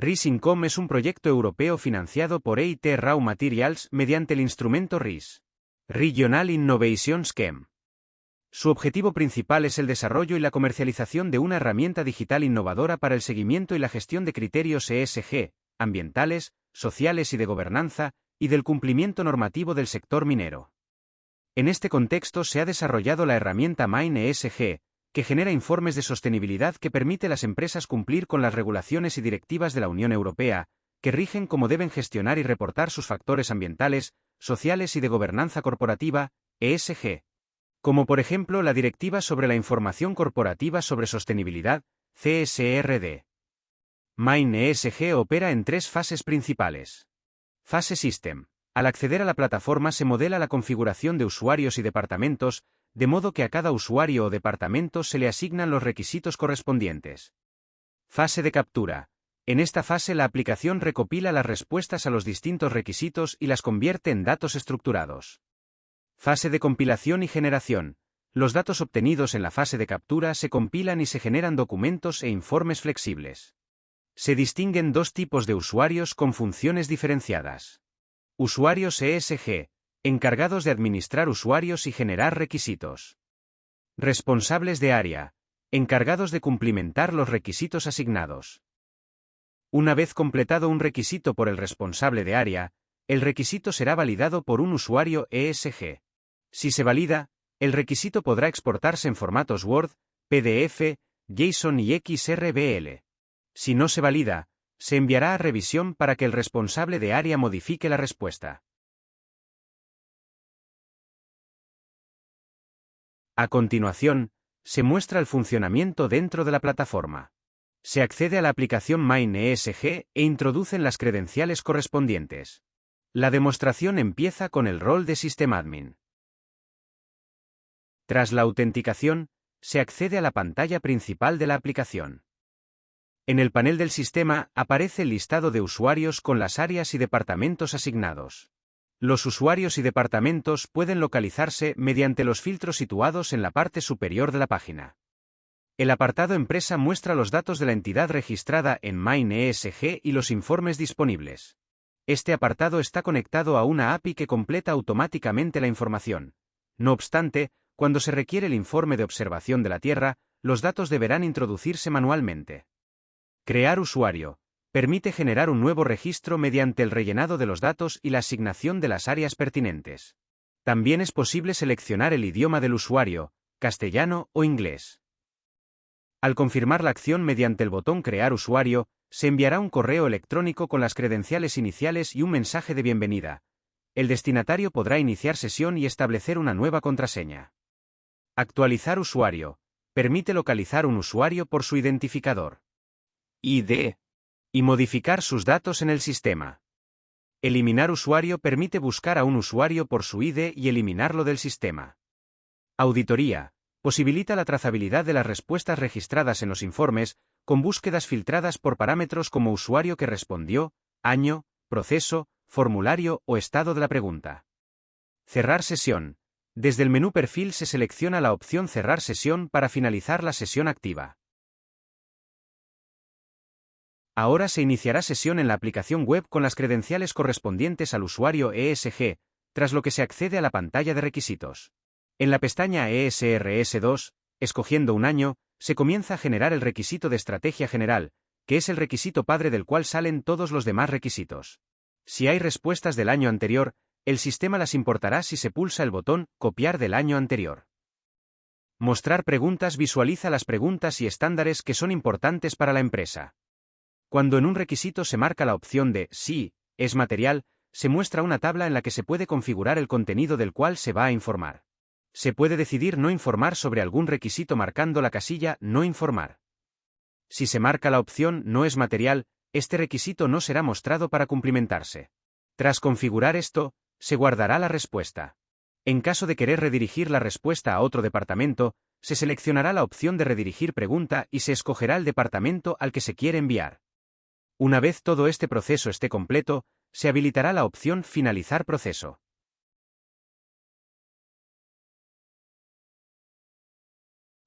RIS Income es un proyecto europeo financiado por EIT Raw Materials mediante el instrumento RIS, Regional Innovation Scheme. Su objetivo principal es el desarrollo y la comercialización de una herramienta digital innovadora para el seguimiento y la gestión de criterios ESG, ambientales, sociales y de gobernanza, y del cumplimiento normativo del sector minero. En este contexto se ha desarrollado la herramienta Mine ESG, que genera informes de sostenibilidad que permite a las empresas cumplir con las regulaciones y directivas de la Unión Europea, que rigen cómo deben gestionar y reportar sus factores ambientales, sociales y de gobernanza corporativa, ESG. Como por ejemplo la Directiva sobre la Información Corporativa sobre Sostenibilidad, CSRD. Mine ESG opera en 3 fases principales. Fase System. Al acceder a la plataforma se modela la configuración de usuarios y departamentos, de modo que a cada usuario o departamento se le asignan los requisitos correspondientes. Fase de captura. En esta fase la aplicación recopila las respuestas a los distintos requisitos y las convierte en datos estructurados. Fase de compilación y generación. Los datos obtenidos en la fase de captura se compilan y se generan documentos e informes flexibles. Se distinguen 2 tipos de usuarios con funciones diferenciadas. Usuarios ESG, encargados de administrar usuarios y generar requisitos. Responsables de área, encargados de cumplimentar los requisitos asignados. Una vez completado un requisito por el responsable de área, el requisito será validado por un usuario ESG. Si se valida, el requisito podrá exportarse en formatos Word, PDF, JSON y XRBL. Si no se valida, se enviará a revisión para que el responsable de área modifique la respuesta. A continuación, se muestra el funcionamiento dentro de la plataforma. Se accede a la aplicación Mine ESG e introducen las credenciales correspondientes. La demostración empieza con el rol de systemadmin. Tras la autenticación, se accede a la pantalla principal de la aplicación. En el panel del sistema aparece el listado de usuarios con las áreas y departamentos asignados. Los usuarios y departamentos pueden localizarse mediante los filtros situados en la parte superior de la página. El apartado Empresa muestra los datos de la entidad registrada en Mine ESG y los informes disponibles. Este apartado está conectado a una API que completa automáticamente la información. No obstante, cuando se requiere el informe de observación de la Tierra, los datos deberán introducirse manualmente. Crear usuario. Permite generar un nuevo registro mediante el rellenado de los datos y la asignación de las áreas pertinentes. También es posible seleccionar el idioma del usuario, castellano o inglés. Al confirmar la acción mediante el botón Crear usuario, se enviará un correo electrónico con las credenciales iniciales y un mensaje de bienvenida. El destinatario podrá iniciar sesión y establecer una nueva contraseña. Actualizar usuario. Permite localizar un usuario por su identificador, ID, y modificar sus datos en el sistema. Eliminar usuario permite buscar a un usuario por su ID y eliminarlo del sistema. Auditoría. Posibilita la trazabilidad de las respuestas registradas en los informes, con búsquedas filtradas por parámetros como usuario que respondió, año, proceso, formulario o estado de la pregunta. Cerrar sesión. Desde el menú Perfil se selecciona la opción Cerrar sesión para finalizar la sesión activa. Ahora se iniciará sesión en la aplicación web con las credenciales correspondientes al usuario ESG, tras lo que se accede a la pantalla de requisitos. En la pestaña ESRS2, escogiendo un año, se comienza a generar el requisito de estrategia general, que es el requisito padre del cual salen todos los demás requisitos. Si hay respuestas del año anterior, el sistema las importará si se pulsa el botón Copiar del año anterior. Mostrar preguntas visualiza las preguntas y estándares que son importantes para la empresa. Cuando en un requisito se marca la opción de Sí, es material, se muestra una tabla en la que se puede configurar el contenido del cual se va a informar. Se puede decidir no informar sobre algún requisito marcando la casilla No informar. Si se marca la opción No es material, este requisito no será mostrado para cumplimentarse. Tras configurar esto, se guardará la respuesta. En caso de querer redirigir la respuesta a otro departamento, se seleccionará la opción de Redirigir pregunta y se escogerá el departamento al que se quiere enviar. Una vez todo este proceso esté completo, se habilitará la opción Finalizar proceso.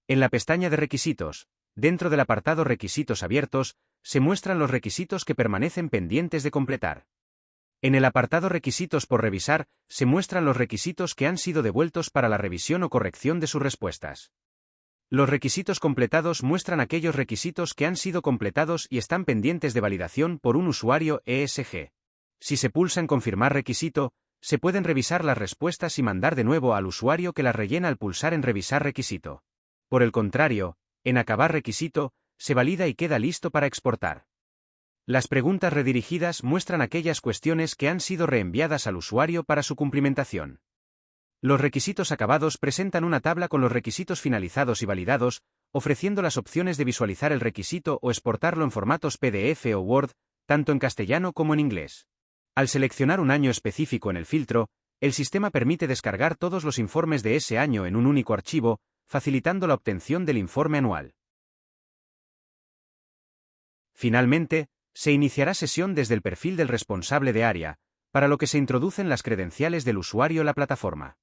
En la pestaña de requisitos, Dentro del apartado Requisitos abiertos, se muestran los requisitos que permanecen pendientes de completar. En el apartado Requisitos por revisar, se muestran los requisitos que han sido devueltos para la revisión o corrección de sus respuestas. Los requisitos completados muestran aquellos requisitos que han sido completados y están pendientes de validación por un usuario ESG. Si se pulsa en Confirmar requisito, se pueden revisar las respuestas y mandar de nuevo al usuario que las rellena al pulsar en Revisar requisito. Por el contrario, en Acabar requisito, se valida y queda listo para exportar. Las preguntas redirigidas muestran aquellas cuestiones que han sido reenviadas al usuario para su cumplimentación. Los requisitos acabados presentan una tabla con los requisitos finalizados y validados, ofreciendo las opciones de visualizar el requisito o exportarlo en formatos PDF o Word, tanto en castellano como en inglés. Al seleccionar un año específico en el filtro, el sistema permite descargar todos los informes de ese año en un único archivo, facilitando la obtención del informe anual. Finalmente, se iniciará sesión desde el perfil del responsable de área, para lo que se introducen las credenciales del usuario en la plataforma.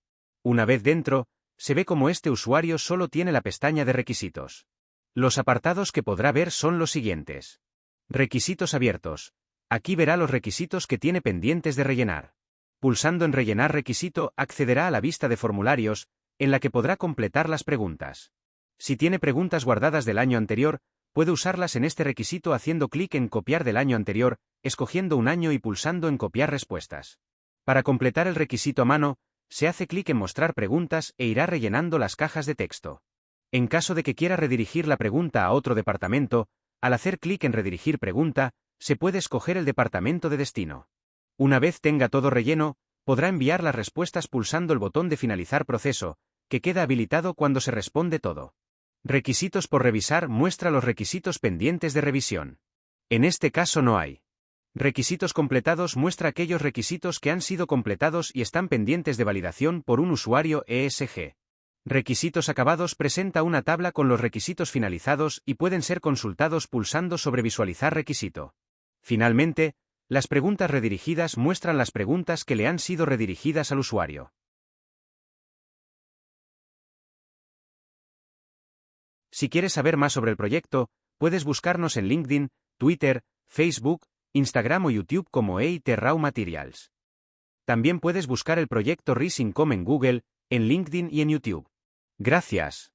Una vez dentro, se ve como este usuario solo tiene la pestaña de requisitos. Los apartados que podrá ver son los siguientes. Requisitos abiertos. Aquí verá los requisitos que tiene pendientes de rellenar. Pulsando en Rellenar requisito, accederá a la vista de formularios, en la que podrá completar las preguntas. Si tiene preguntas guardadas del año anterior, puede usarlas en este requisito haciendo clic en Copiar del año anterior, escogiendo un año y pulsando en Copiar respuestas. Para completar el requisito a mano, se hace clic en Mostrar preguntas e irá rellenando las cajas de texto. En caso de que quiera redirigir la pregunta a otro departamento, al hacer clic en Redirigir pregunta, se puede escoger el departamento de destino. Una vez tenga todo relleno, podrá enviar las respuestas pulsando el botón de Finalizar proceso, que queda habilitado cuando se responde todo. Requisitos por revisar muestra los requisitos pendientes de revisión. En este caso no hay. Requisitos completados muestra aquellos requisitos que han sido completados y están pendientes de validación por un usuario ESG. Requisitos acabados presenta una tabla con los requisitos finalizados y pueden ser consultados pulsando sobre Visualizar requisito. Finalmente, las preguntas redirigidas muestran las preguntas que le han sido redirigidas al usuario. Si quieres saber más sobre el proyecto, puedes buscarnos en LinkedIn, Twitter, Facebook, Instagram o YouTube como EIT Raw Materials. También puedes buscar el proyecto RIS Income en Google, en LinkedIn y en YouTube. Gracias.